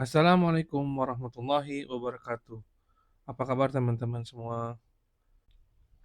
Assalamualaikum warahmatullahi wabarakatuh. Apa kabar teman-teman semua?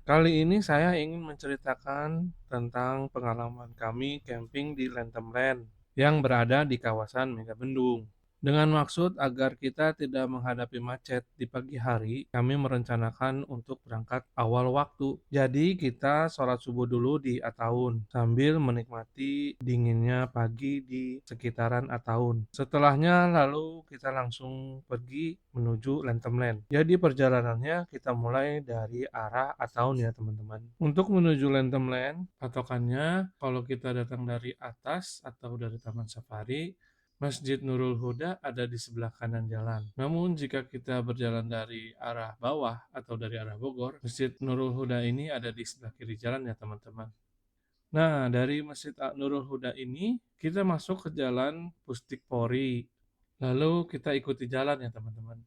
Kali ini saya ingin menceritakan tentang pengalaman kami camping di Lentemlen yang berada di kawasan Megabendung. Dengan maksud agar kita tidak menghadapi macet di pagi hari, kami merencanakan untuk berangkat awal waktu. Jadi kita sholat subuh dulu di Ataun sambil menikmati dinginnya pagi di sekitaran Ataun. Setelahnya lalu kita langsung pergi menuju Lentemlen. Jadi perjalanannya kita mulai dari arah Ataun ya teman-teman. Untuk menuju Lentemlen, patokannya kalau kita datang dari atas atau dari Taman Safari, Masjid Nurul Huda ada di sebelah kanan jalan. Namun jika kita berjalan dari arah bawah atau dari arah Bogor, Masjid Nurul Huda ini ada di sebelah kiri jalan ya teman-teman. Nah, dari Masjid Nurul Huda ini kita masuk ke jalan Pustik Pori. Lalu kita ikuti jalan ya teman-teman.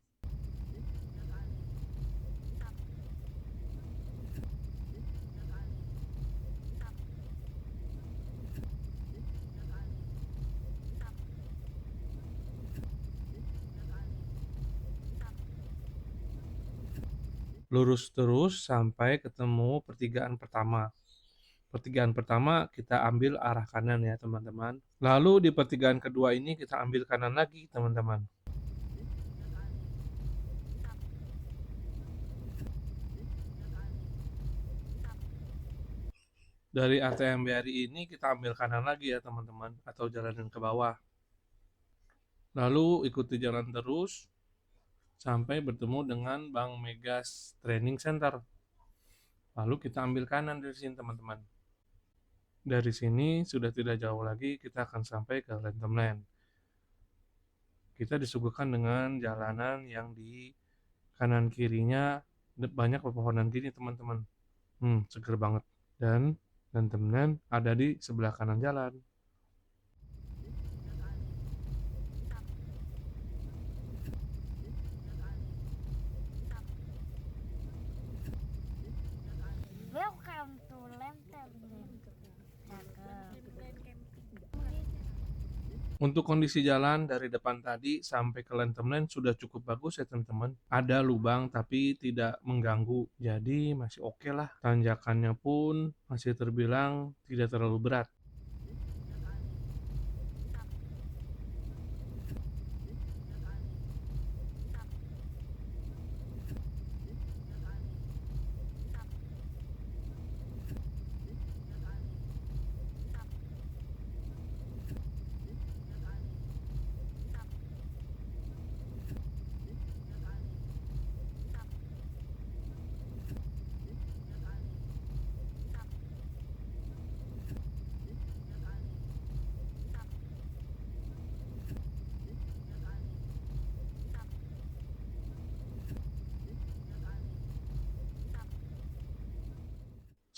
Lurus terus sampai ketemu pertigaan pertama. Pertigaan pertama kita ambil arah kanan ya teman-teman. Lalu di pertigaan kedua ini kita ambil kanan lagi teman-teman. Dari ATM BRI ini kita ambil kanan lagi ya teman-teman, atau jalanin ke bawah. Lalu ikuti jalan terus sampai bertemu dengan Bank Megas Training Center. Lalu kita ambil kanan dari sini teman-teman. Dari sini sudah tidak jauh lagi kita akan sampai ke Lentemland. Kita disuguhkan dengan jalanan yang di kanan kirinya banyak pepohonan gini teman-teman. Seger banget. Dan Lentemland ada di sebelah kanan jalan. Welcome to Lantern. Cakep. Untuk kondisi jalan dari depan tadi sampai ke Lentemlen sudah cukup bagus ya teman-teman. Ada lubang tapi tidak mengganggu. Jadi masih oke lah. Tanjakannya pun masih terbilang tidak terlalu berat.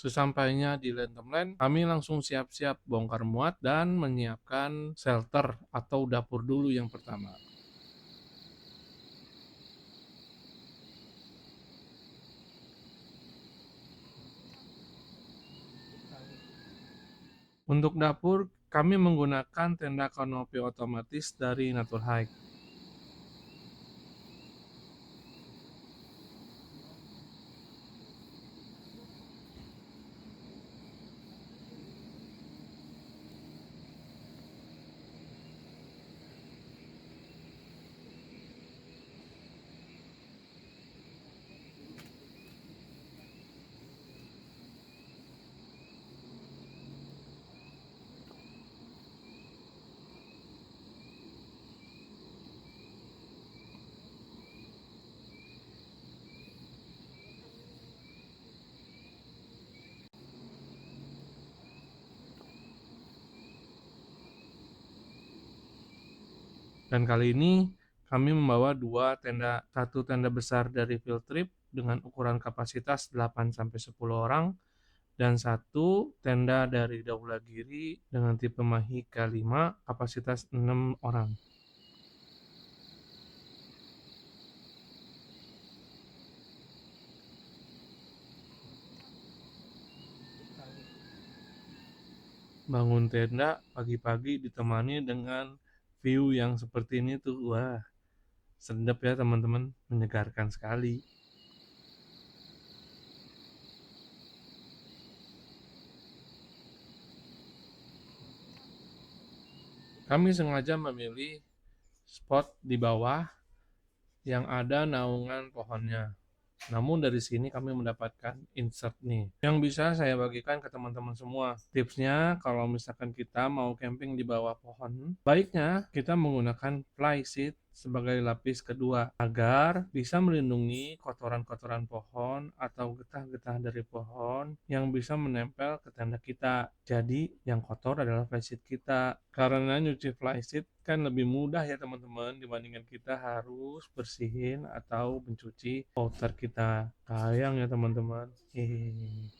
Sesampainya di Lentemlen, kami langsung siap-siap bongkar muat dan menyiapkan shelter atau dapur dulu yang pertama. Untuk dapur, kami menggunakan tenda kanopi otomatis dari Naturhike. Dan kali ini kami membawa dua tenda, satu tenda besar dari Field Trip dengan ukuran kapasitas 8-10 orang dan satu tenda dari Daulagiri dengan tipe Mahika 5 kapasitas 6 orang. Bangun tenda pagi-pagi ditemani dengan view yang seperti ini tuh, wah, Sedap ya teman-teman, menyegarkan sekali. Kami sengaja memilih spot di bawah yang ada naungan pohonnya. Namun dari sini kami mendapatkan insert nih, yang bisa saya bagikan ke teman-teman semua. Tipsnya, kalau misalkan kita mau camping di bawah pohon, baiknya kita menggunakan fly sheet sebagai lapis kedua, agar bisa melindungi kotoran-kotoran pohon atau getah-getah dari pohon yang bisa menempel ke tenda kita. Jadi yang kotor adalah fly sheet kita. Karena nyuci fly sheet kan lebih mudah ya teman-teman, dibandingkan kita harus bersihin atau mencuci outer kita. Sayang ya teman-teman. Hehehe.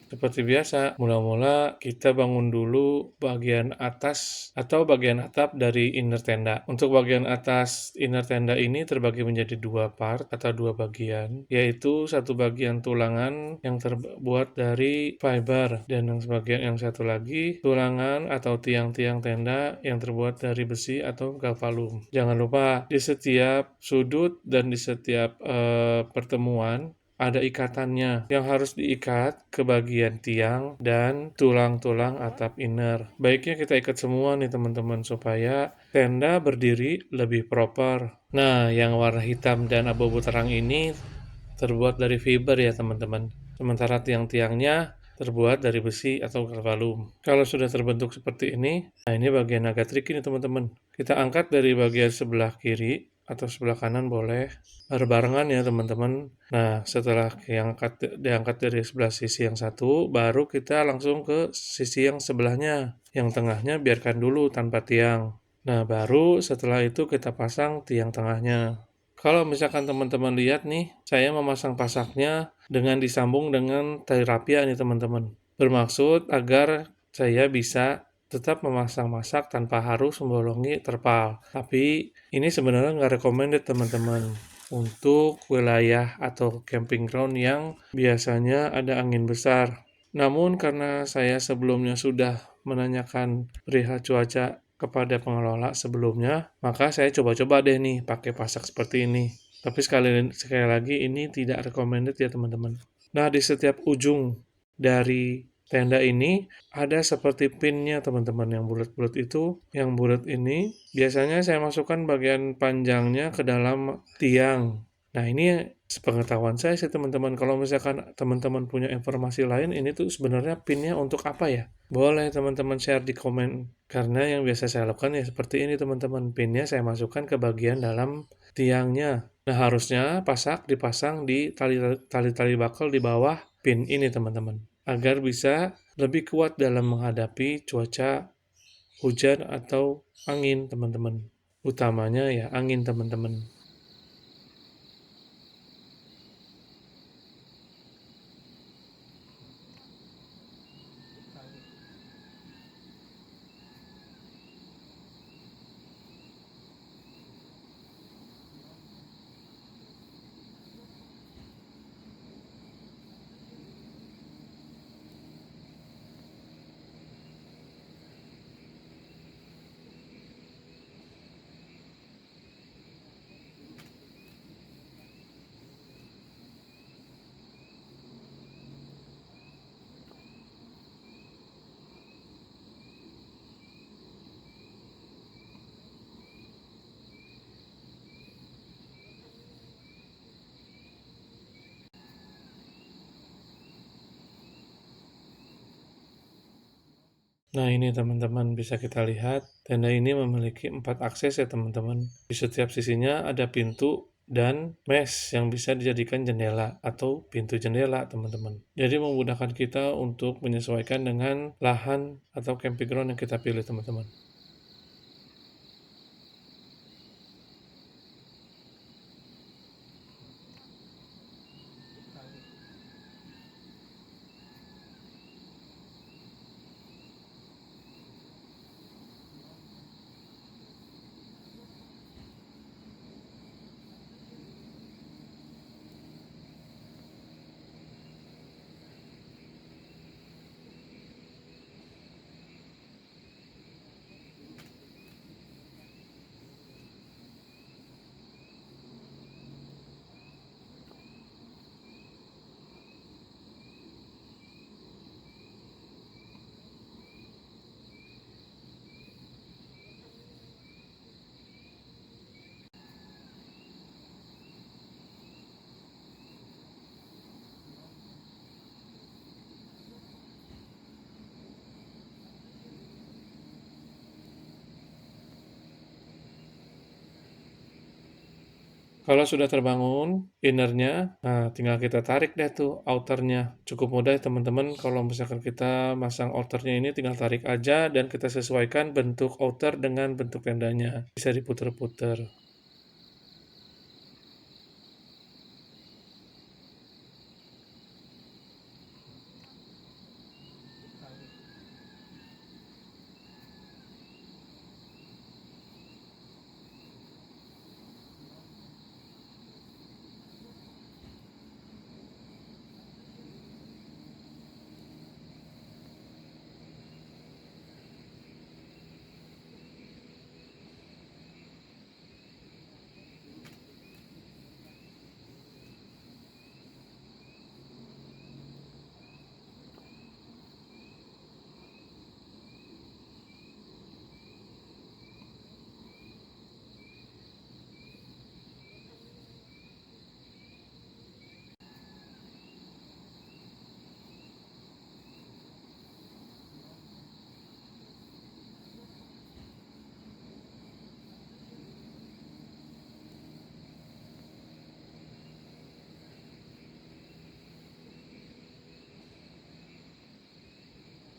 Seperti biasa, mula-mula kita bangun dulu bagian atas atau bagian atap dari inner tenda. Untuk bagian atas inner tenda ini terbagi menjadi dua part atau dua bagian, yaitu satu bagian tulangan yang terbuat dari fiber dan yang satu lagi tulangan atau tiang-tiang tenda yang terbuat dari besi atau galvalum. Jangan lupa di setiap sudut dan di setiap pertemuan ada ikatannya yang harus diikat ke bagian tiang dan tulang-tulang atap inner. Baiknya kita ikat semua nih teman-teman supaya tenda berdiri lebih proper. Nah, yang warna hitam dan abu-abu terang ini terbuat dari fiber ya teman-teman. Sementara tiang-tiangnya terbuat dari besi atau galvalum. Kalau sudah terbentuk seperti ini, nah ini bagian agak tricky nih teman-teman. Kita angkat dari bagian sebelah kiri atau sebelah kanan boleh, berbarengan ya teman-teman. Nah, setelah diangkat dari sebelah sisi yang satu, baru kita langsung ke sisi yang sebelahnya. Yang tengahnya biarkan dulu tanpa tiang. Nah, baru setelah itu kita pasang tiang tengahnya. Kalau misalkan teman-teman lihat nih, saya memasang pasaknya dengan disambung dengan tali rapia nih teman-teman. Bermaksud agar saya bisa tetap memasang masak tanpa harus membolongi terpal. Tapi ini sebenarnya nggak recommended teman-teman untuk wilayah atau camping ground yang biasanya ada angin besar. Namun karena saya sebelumnya sudah menanyakan perihal cuaca kepada pengelola sebelumnya, maka saya coba-coba deh nih pakai pasak seperti ini. Tapi sekali lagi ini tidak recommended ya teman-teman. Nah, di setiap ujung dari tenda ini ada seperti pinnya teman-teman yang bulat-bulat itu. Yang bulat ini biasanya saya masukkan bagian panjangnya ke dalam tiang. Nah, ini sepengetahuan saya sih teman-teman. Kalau misalkan teman-teman punya informasi lain, ini tuh sebenarnya pinnya untuk apa ya? Boleh teman-teman share di komen. Karena yang biasa saya lakukan ya seperti ini teman-teman. Pinnya saya masukkan ke bagian dalam tiangnya. Nah, harusnya dipasang di tali-tali bakal di bawah pin ini teman-teman. Agar bisa lebih kuat dalam menghadapi cuaca hujan atau angin teman-teman. Utamanya ya angin teman-teman. Nah ini teman-teman bisa kita lihat tenda ini memiliki 4 akses ya teman-teman. Di setiap sisinya ada pintu dan mesh yang bisa dijadikan jendela atau pintu jendela teman-teman. Jadi memudahkan kita untuk menyesuaikan dengan lahan atau camping ground yang kita pilih teman-teman. Kalau sudah terbangun innernya, nah tinggal kita tarik deh tuh outernya. Cukup mudah ya teman-teman, kalau misalkan kita masang outernya ini tinggal tarik aja dan kita sesuaikan bentuk outer dengan bentuk tendanya. Bisa diputer-puter.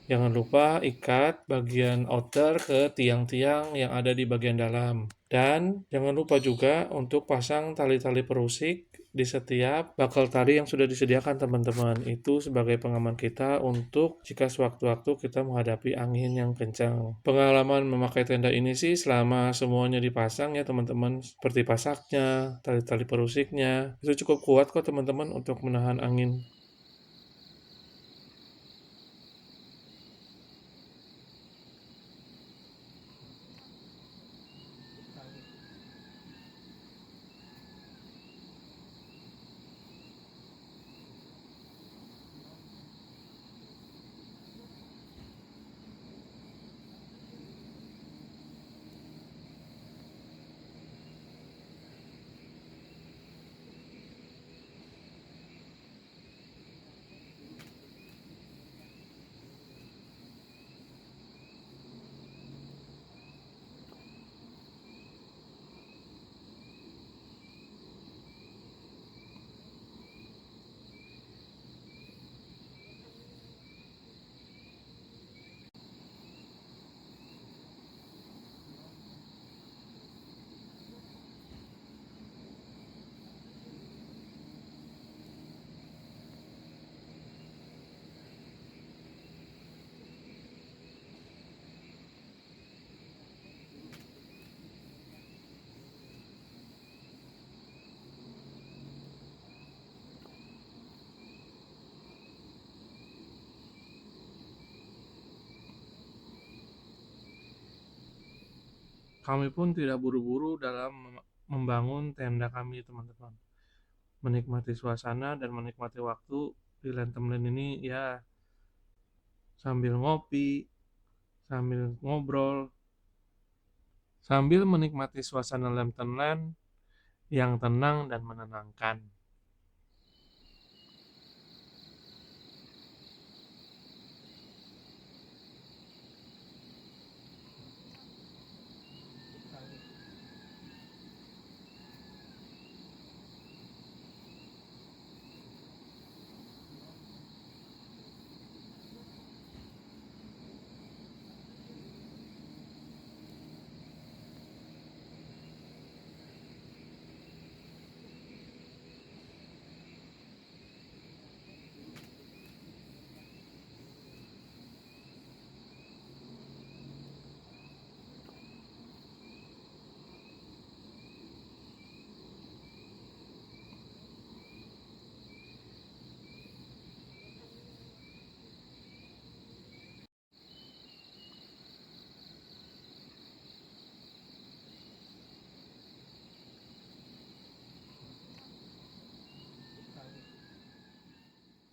Jangan lupa ikat bagian outer ke tiang-tiang yang ada di bagian dalam. Dan jangan lupa juga untuk pasang tali-tali perusik di setiap bakal tali yang sudah disediakan teman-teman. Itu sebagai pengaman kita untuk jika sewaktu-waktu kita menghadapi angin yang kencang. Pengalaman memakai tenda ini sih selama semuanya dipasang ya teman-teman. Seperti pasaknya, tali-tali perusiknya. Itu cukup kuat kok teman-teman untuk menahan angin. Kami pun tidak buru-buru dalam membangun tenda kami, teman-teman. Menikmati suasana dan menikmati waktu di Lentemlen ini ya sambil ngopi, sambil ngobrol, sambil menikmati suasana Lentemlen yang tenang dan menenangkan.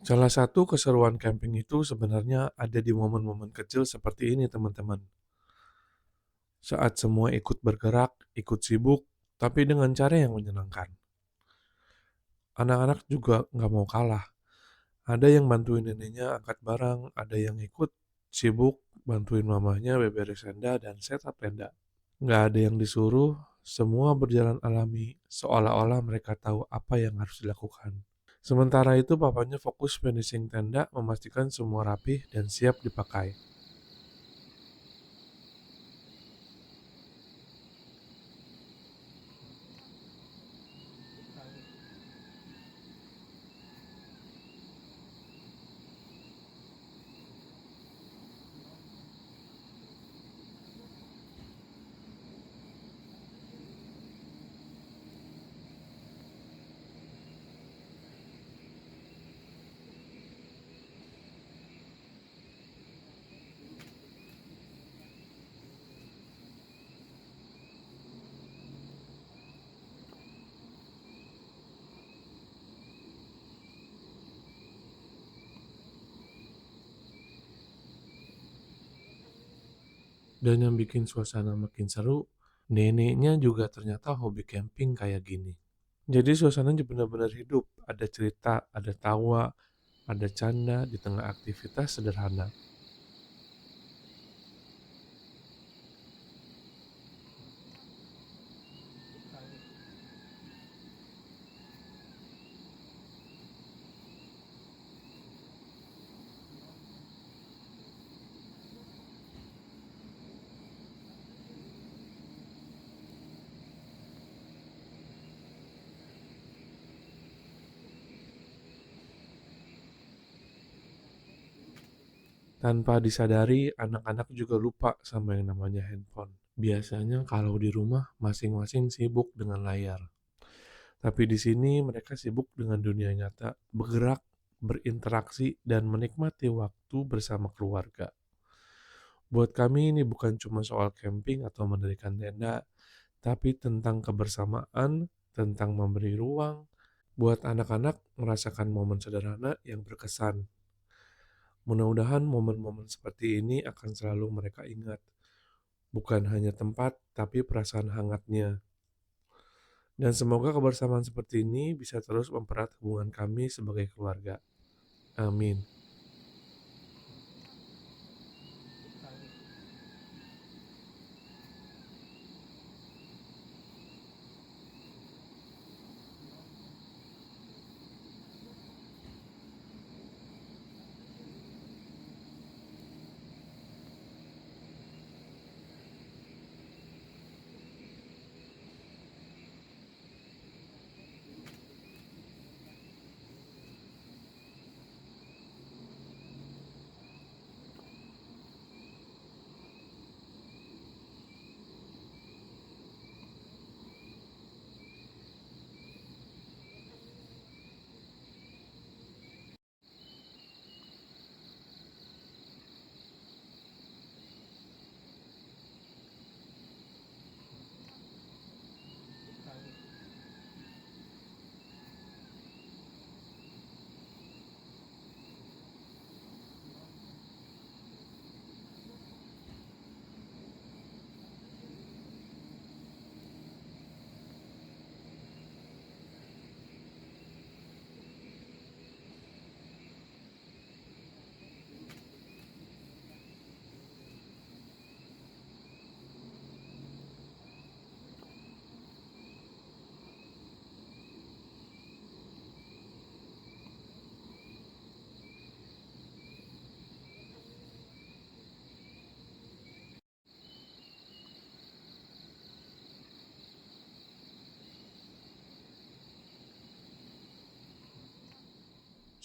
Salah satu keseruan camping itu sebenarnya ada di momen-momen kecil seperti ini, teman-teman. Saat semua ikut bergerak, ikut sibuk, tapi dengan cara yang menyenangkan. Anak-anak juga nggak mau kalah. Ada yang bantuin neneknya angkat barang, ada yang ikut sibuk bantuin mamanya beberes tenda dan setup tenda. Nggak ada yang disuruh, Semua berjalan alami, seolah-olah mereka tahu apa yang harus dilakukan. Sementara itu papanya fokus finishing tenda, memastikan semua rapih dan siap dipakai. Dan yang bikin suasana makin seru, neneknya juga ternyata hobi camping kayak gini. Jadi suasananya benar-benar hidup, ada cerita, ada tawa, ada canda di tengah aktivitas sederhana. Tanpa disadari, anak-anak juga lupa sama yang namanya handphone. Biasanya kalau di rumah masing-masing sibuk dengan layar. Tapi di sini mereka sibuk dengan dunia nyata, bergerak, berinteraksi, dan menikmati waktu bersama keluarga. Buat kami ini bukan cuma soal camping atau mendirikan tenda, tapi tentang kebersamaan, tentang memberi ruang, buat anak-anak merasakan momen sederhana yang berkesan. Mudah-mudahan momen-momen seperti ini akan selalu mereka ingat. Bukan hanya tempat, tapi perasaan hangatnya. Dan semoga kebersamaan seperti ini bisa terus mempererat hubungan kami sebagai keluarga. Amin.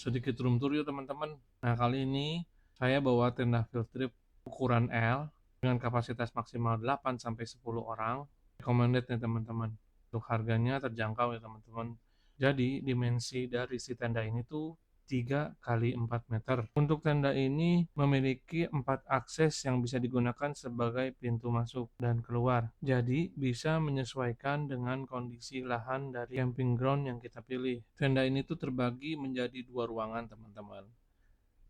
Sedikit room tour yuk teman-teman. Nah kali ini saya bawa tenda field trip ukuran L dengan kapasitas maksimal 8-10 orang. Recommended nih teman-teman. Untuk harganya terjangkau ya teman-teman. Jadi dimensi dari si tenda ini tuh 3 kali 4 meter. Untuk tenda ini memiliki 4 akses yang bisa digunakan sebagai pintu masuk dan keluar. Jadi bisa menyesuaikan dengan kondisi lahan dari camping ground yang kita pilih. Tenda ini tuh terbagi menjadi 2 ruangan teman-teman.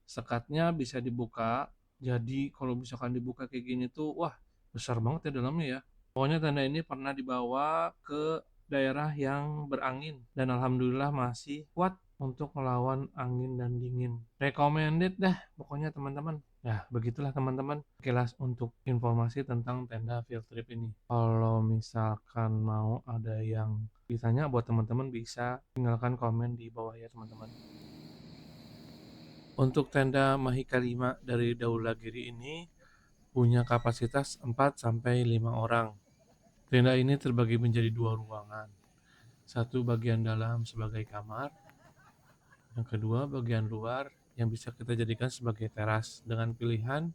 Sekatnya bisa dibuka. Jadi kalau misalkan dibuka kayak gini tuh wah besar banget ya dalamnya ya. Pokoknya tenda ini pernah dibawa ke daerah yang berangin dan alhamdulillah masih kuat untuk melawan angin dan dingin. Recommended dah pokoknya teman-teman. Ya, begitulah teman-teman kilas untuk informasi tentang tenda field trip ini. Kalau misalkan mau ada yang ditanya buat teman-teman bisa tinggalkan komen di bawah ya teman-teman. Untuk tenda Mahika 5 dari Daulagiri ini punya kapasitas 4-5 orang. Tenda ini terbagi menjadi 2 ruangan. Satu bagian dalam sebagai kamar, yang kedua bagian luar yang bisa kita jadikan sebagai teras dengan pilihan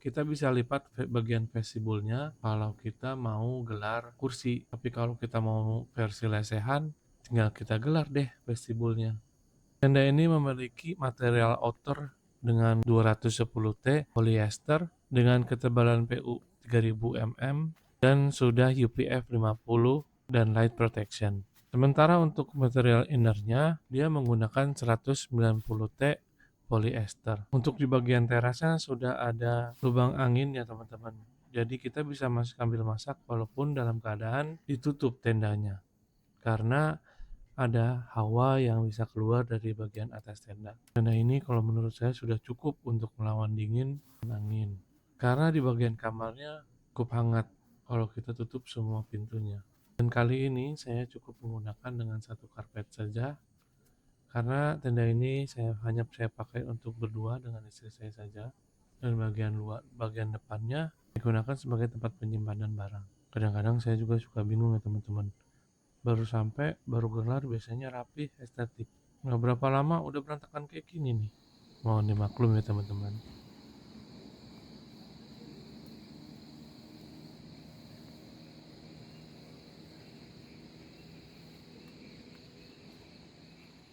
kita bisa lipat bagian vestibulnya kalau kita mau gelar kursi. Tapi kalau kita mau versi lesehan, tinggal kita gelar deh vestibulnya. Tenda ini memiliki material outer dengan 210T polyester dengan ketebalan PU 3000 mm dan sudah UPF 50 dan light protection. Sementara untuk material innernya, dia menggunakan 190T polyester. Untuk di bagian terasnya sudah ada lubang angin ya teman-teman. Jadi kita bisa sambil masak walaupun dalam keadaan ditutup tendanya. Karena ada hawa yang bisa keluar dari bagian atas tenda. Tenda ini kalau menurut saya sudah cukup untuk melawan dingin dan angin. Karena di bagian kamarnya cukup hangat kalau kita tutup semua pintunya. Dan kali ini saya cukup menggunakan dengan satu karpet saja. Karena tenda ini hanya saya pakai untuk berdua dengan istri saya saja. Dan bagian depannya digunakan sebagai tempat penyimpanan barang. Kadang-kadang saya juga suka bingung ya teman-teman. Baru sampai, baru gelar biasanya rapih, estetik. Nggak berapa lama udah berantakan kayak gini nih. Mohon dimaklum ya teman-teman.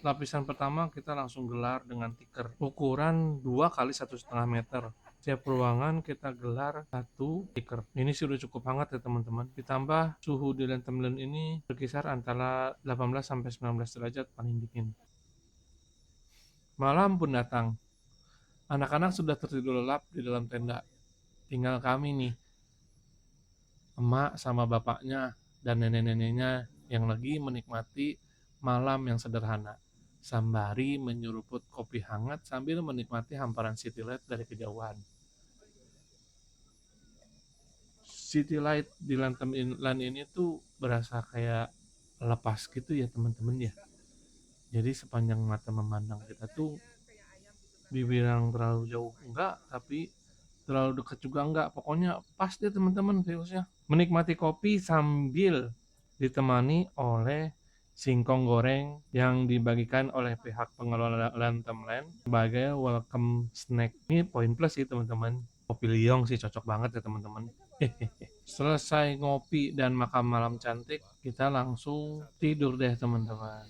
Lapisan pertama kita langsung gelar dengan tikar ukuran 2 kali 1,5 meter. Setiap ruangan kita gelar 1 tikar. Ini sudah cukup hangat ya teman-teman. Ditambah suhu di Lentemlen ini berkisar antara 18 sampai 19 derajat paling dingin. Malam pun datang. Anak-anak sudah tertidur lelap di dalam tenda. Tinggal kami nih, emak sama bapaknya dan nenek-neneknya yang lagi menikmati malam yang sederhana. Sembari menyeruput kopi hangat sambil menikmati hamparan city light dari kejauhan. City light di Lantem Inland ini tuh berasa kayak lepas gitu ya teman-teman ya. Jadi sepanjang mata memandang kita tuh dibilang terlalu jauh enggak, tapi terlalu dekat juga enggak. Pokoknya pas deh teman-teman viewsnya. Menikmati kopi sambil ditemani oleh singkong goreng yang dibagikan oleh pihak pengelola Lantemland sebagai welcome snack. Ini poin plus sih teman-teman. Kopi liong sih cocok banget ya teman-teman. Selesai ngopi dan makan malam cantik, kita langsung tidur deh teman-teman.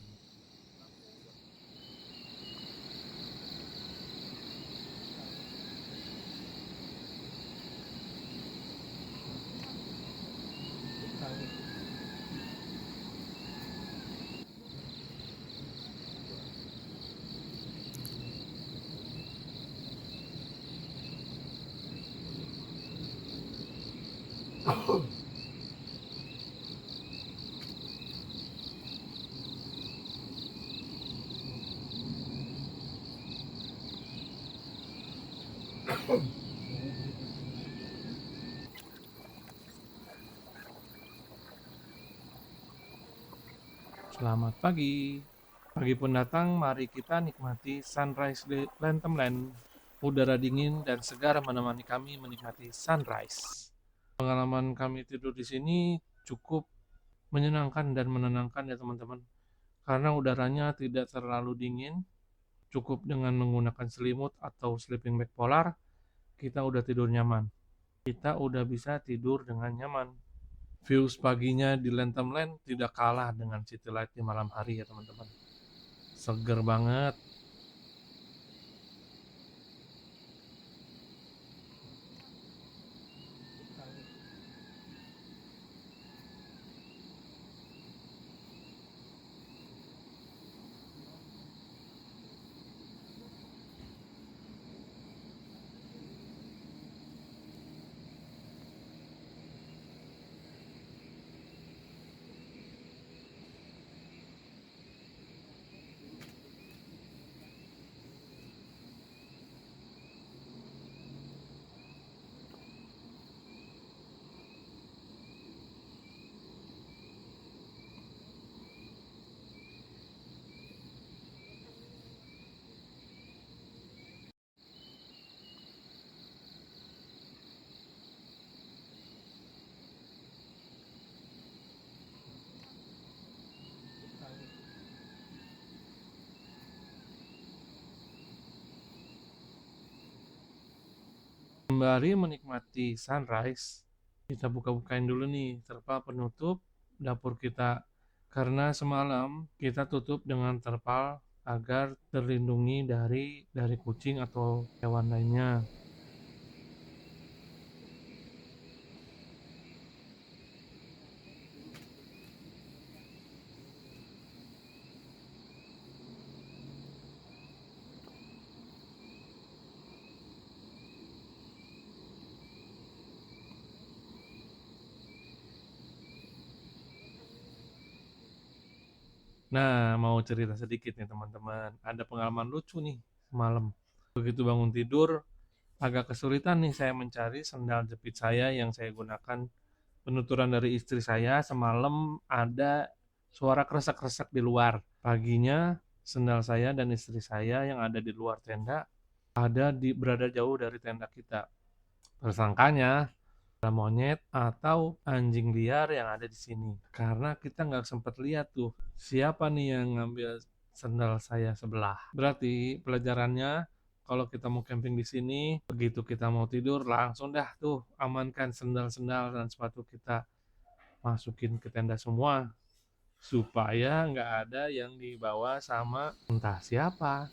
Selamat pagi. Pagi pun datang, mari kita nikmati sunrise di Lantemland. Udara dingin dan segar menemani kami menikmati sunrise. Pengalaman kami tidur di sini cukup menyenangkan dan menenangkan ya teman-teman. Karena udaranya tidak terlalu dingin, cukup dengan menggunakan selimut atau sleeping bag polar, kita udah tidur nyaman. Kita udah bisa tidur dengan nyaman. Views paginya di Lantemland tidak kalah dengan city light di malam hari ya teman-teman. Seger banget. Sembari menikmati sunrise, kita buka-bukain dulu nih terpal penutup dapur kita. Karena semalam kita tutup dengan terpal agar terlindungi dari kucing atau hewan lainnya. Nah, mau cerita sedikit nih teman-teman. Ada pengalaman lucu nih semalam. Begitu bangun tidur, agak kesulitan nih saya mencari sendal jepit saya yang saya gunakan. Penuturan dari istri saya semalam ada suara kresek-kresek di luar. Paginya, sendal saya dan istri saya yang ada di luar tenda berada jauh dari tenda kita. Tersangkanya ada monyet atau anjing liar yang ada di sini. Karena kita nggak sempat lihat tuh siapa nih yang ngambil sendal saya sebelah. Berarti pelajarannya kalau kita mau camping di sini, begitu kita mau tidur langsung dah tuh amankan sendal-sendal dan sepatu kita masukin ke tenda semua supaya nggak ada yang dibawa sama entah siapa.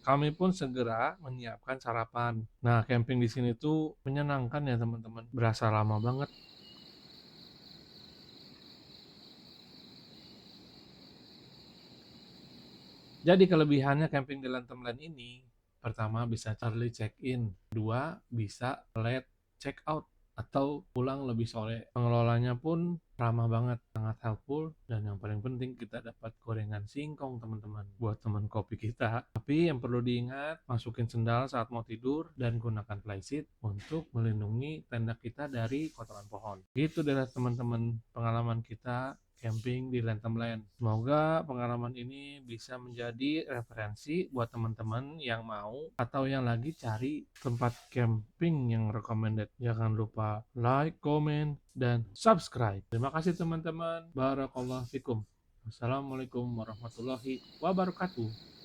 Kami pun segera menyiapkan sarapan. Nah, camping di sini tuh menyenangkan ya teman-teman. Berasa lama banget. Jadi kelebihannya camping di Lantamland ini, pertama bisa early check-in, dua bisa late check-out atau pulang lebih sore. Pengelolanya pun ramah banget, sangat helpful, dan yang paling penting kita dapat gorengan singkong teman-teman buat teman kopi kita. Tapi yang perlu diingat, masukin sendal saat mau tidur dan gunakan playseat untuk melindungi tenda kita dari kotoran pohon. Gitu deh teman-teman pengalaman kita camping di Lantamland. Semoga pengalaman ini bisa menjadi referensi buat teman-teman yang mau atau yang lagi cari tempat camping yang recommended. Jangan lupa like, comment, dan subscribe. Terima kasih teman-teman. Barakallahu fikum. Wassalamualaikum warahmatullahi wabarakatuh.